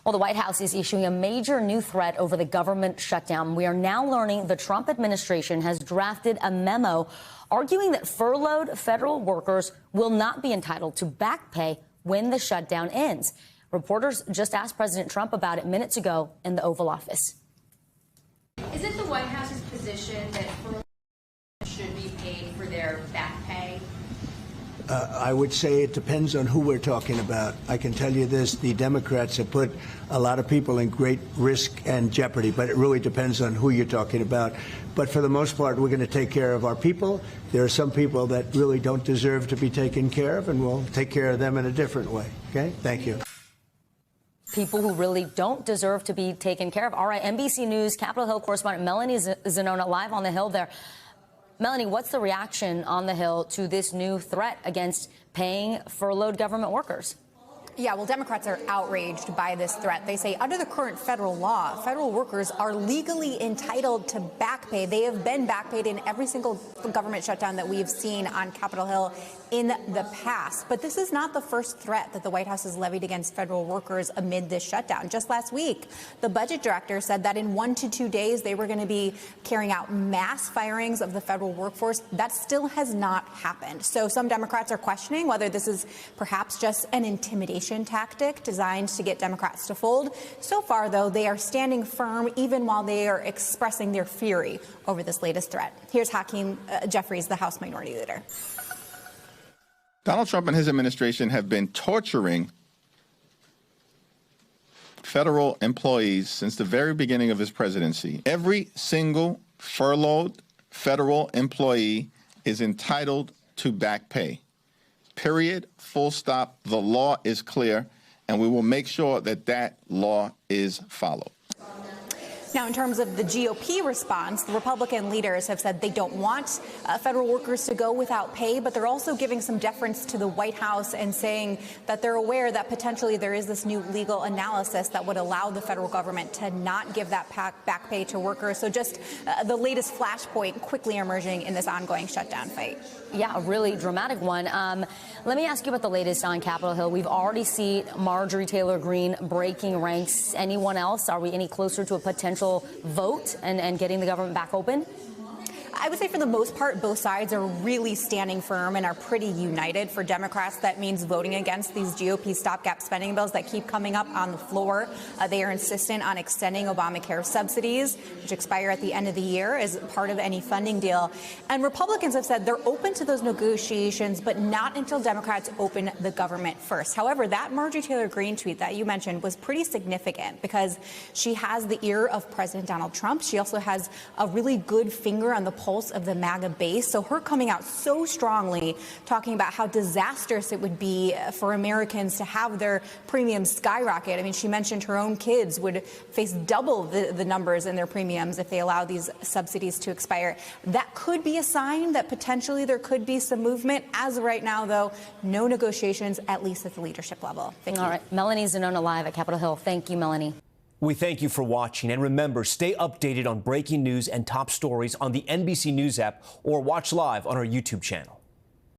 Well, the White House is issuing a major new threat over the government shutdown. We are now learning the Trump administration has drafted a memo arguing that furloughed federal workers will not be entitled to back pay when the shutdown ends. Reporters just asked President Trump about it minutes ago in the Oval Office. Is it the White House's position that furloughed should be paid for their back pay? I would say it depends on who we're talking about. I can tell you this, the Democrats have put a lot of people in great risk and jeopardy, but it really depends on who you're talking about. But for the most part, we're going to take care of our people. There are some people that really don't deserve to be taken care of, and we'll take care of them in a different way. Okay? Thank you. People who really don't deserve to be taken care of. All right, NBC News Capitol Hill correspondent Melanie Zanona live on the Hill there. Melanie, what's the reaction on the Hill to this new threat against paying furloughed government workers? Yeah, well, Democrats are outraged by this threat. They say under the current federal law, federal workers are legally entitled to back pay. They have been back paid in every single government shutdown that we've seen on Capitol Hill in the past. But this is not the first threat that the White House has levied against federal workers amid this shutdown. Just last week, the budget director said that in 1 to 2 days, they were going to be carrying out mass firings of the federal workforce. That still has not happened. So some Democrats are questioning whether this is perhaps just an intimidation tactic designed to get Democrats to fold. So far, though, they are standing firm even while they are expressing their fury over this latest threat. Here's Hakeem Jeffries, the House Minority Leader. Donald Trump and his administration have been torturing federal employees since the very beginning of his presidency. Every single furloughed federal employee is entitled to back pay. Period. Full stop. The law is clear, and we will make sure that that law is followed. Now, in terms of the GOP response, the Republican leaders have said they don't want federal workers to go without pay, but they're also giving some deference to the White House and saying that they're aware that potentially there is this new legal analysis that would allow the federal government to not give that back pay to workers. So just the latest flashpoint quickly emerging in this ongoing shutdown fight. Yeah, a really dramatic one. Let me ask you about the latest on Capitol Hill. We've already seen Marjorie Taylor Greene breaking ranks. Anyone else? Are we any closer to a potential vote and getting the government back open? I would say for the most part, both sides are really standing firm and are pretty united. For Democrats, that means voting against these GOP stopgap spending bills that keep coming up on the floor. They are insistent on extending Obamacare subsidies, which expire at the end of the year as part of any funding deal. And Republicans have said they're open to those negotiations, but not until Democrats open the government first. However, that Marjorie Taylor Greene tweet that you mentioned was pretty significant because she has the ear of President Donald Trump. She also has a really good finger on the pulse of the MAGA base. So her coming out so strongly, talking about how disastrous it would be for Americans to have their premiums skyrocket. I mean, she mentioned her own kids would face double the numbers in their premiums if they allow these subsidies to expire. That could be a sign that potentially there could be some movement. As of right now, though, no negotiations, at least at the leadership level. Thank you. All right. Melanie Zanona live at Capitol Hill. Thank you, Melanie. We thank you for watching, and remember, stay updated on breaking news and top stories on the NBC News app or watch live on our YouTube channel.